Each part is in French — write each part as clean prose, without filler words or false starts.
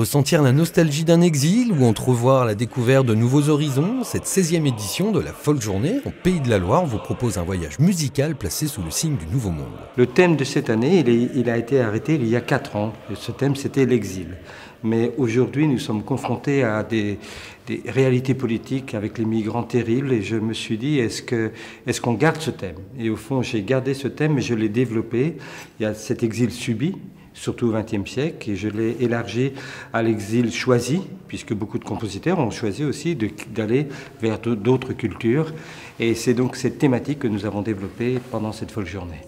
Ressentir la nostalgie d'un exil ou entrevoir la découverte de nouveaux horizons, cette 16e édition de la Folk Journée au Pays de la Loire vous propose un voyage musical placé sous le signe du Nouveau Monde. Le thème de cette année, il a été arrêté il y a 4 ans. Ce thème, c'était l'exil. Mais aujourd'hui, nous sommes confrontés à des réalités politiques avec les migrants terribles et je me suis dit, est-ce qu'on garde ce thème? Et au fond, j'ai gardé ce thème et je l'ai développé. Il y a cet exil subi, surtout au XXe siècle, et je l'ai élargi à l'exil choisi, puisque beaucoup de compositeurs ont choisi aussi d'aller vers d'autres cultures. Et c'est donc cette thématique que nous avons développée pendant cette Folk Journée.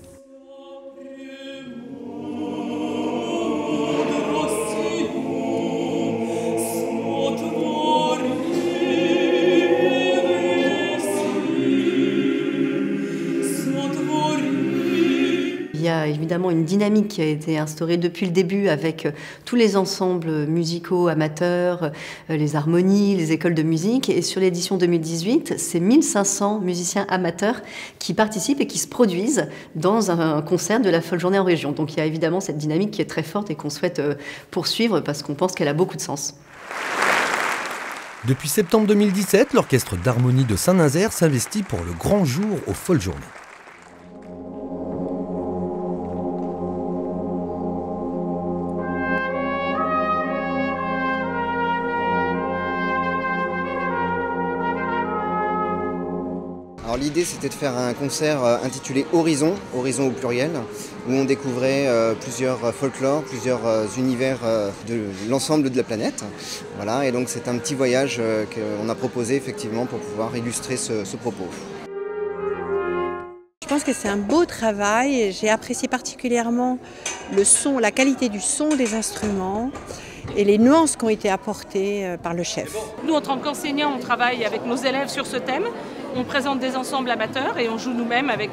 Il y a évidemment une dynamique qui a été instaurée depuis le début avec tous les ensembles musicaux amateurs, les harmonies, les écoles de musique. Et sur l'édition 2018, c'est 1500 musiciens amateurs qui participent et qui se produisent dans un concert de la Folk Journée en région. Donc il y a évidemment cette dynamique qui est très forte et qu'on souhaite poursuivre parce qu'on pense qu'elle a beaucoup de sens. Depuis septembre 2017, l'orchestre d'harmonie de Saint-Nazaire s'investit pour le grand jour aux Folk Journées. L'idée c'était de faire un concert intitulé Horizon, Horizon au pluriel, où on découvrait plusieurs folklores, plusieurs univers de l'ensemble de la planète. Voilà, et donc c'est un petit voyage qu'on a proposé effectivement pour pouvoir illustrer ce propos. Je pense que c'est un beau travail. J'ai apprécié particulièrement le son, la qualité du son des instruments et les nuances qui ont été apportées par le chef. Nous, en tant qu'enseignants, on travaille avec nos élèves sur ce thème. On présente des ensembles amateurs et on joue nous-mêmes avec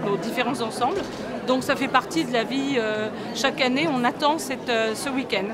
nos différents ensembles. Donc ça fait partie de la vie. Chaque année, on attend ce week-end.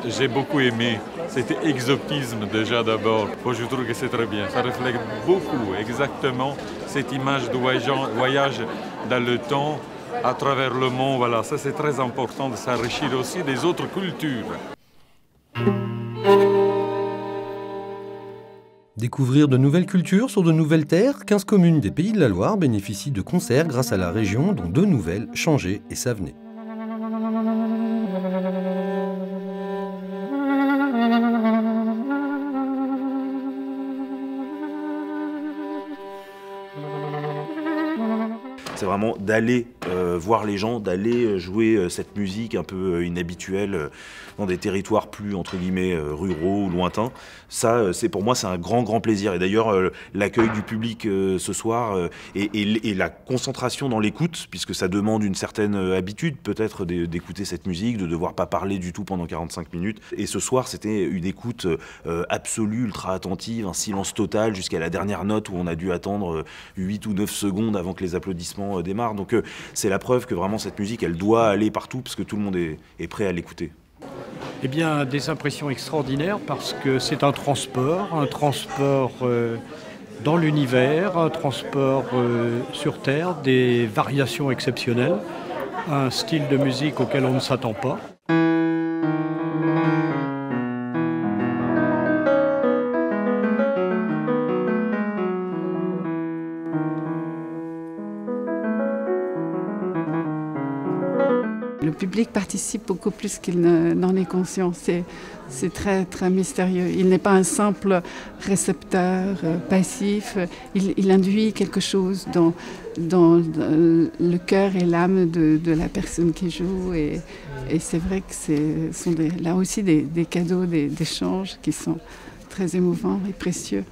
J'ai beaucoup aimé, c'était exotisme déjà d'abord. Je trouve que c'est très bien, ça reflète beaucoup exactement cette image de voyage dans le temps, à travers le monde. Voilà, ça c'est très important de s'enrichir aussi des autres cultures. Découvrir de nouvelles cultures sur de nouvelles terres, 15 communes des Pays de la Loire bénéficient de concerts grâce à la région, dont 2 nouvelles, Changé et Savenay. C'est vraiment d'aller voir les gens, d'aller jouer cette musique un peu inhabituelle dans des territoires plus, entre guillemets, ruraux ou lointains. Ça, pour moi, c'est un grand plaisir. Et d'ailleurs, l'accueil du public ce soir et la concentration dans l'écoute, puisque ça demande une certaine habitude peut-être d'écouter cette musique, de devoir pas parler du tout pendant 45 minutes. Et ce soir, c'était une écoute absolue, ultra attentive, un silence total jusqu'à la dernière note où on a dû attendre 8 ou 9 secondes avant que les applaudissements démarrent. Donc c'est la preuve que vraiment cette musique, elle doit aller partout parce que tout le monde est prêt à l'écouter. Eh bien, des impressions extraordinaires parce que c'est un transport dans l'univers, un transport sur Terre, des variations exceptionnelles, un style de musique auquel on ne s'attend pas. Le public participe beaucoup plus qu'il n'en est conscient. C'est très mystérieux. Il n'est pas un simple récepteur passif. Il induit quelque chose dans le cœur et l'âme de la personne qui joue. Et c'est vrai que ce sont là aussi des cadeaux, des échanges qui sont très émouvants et précieux.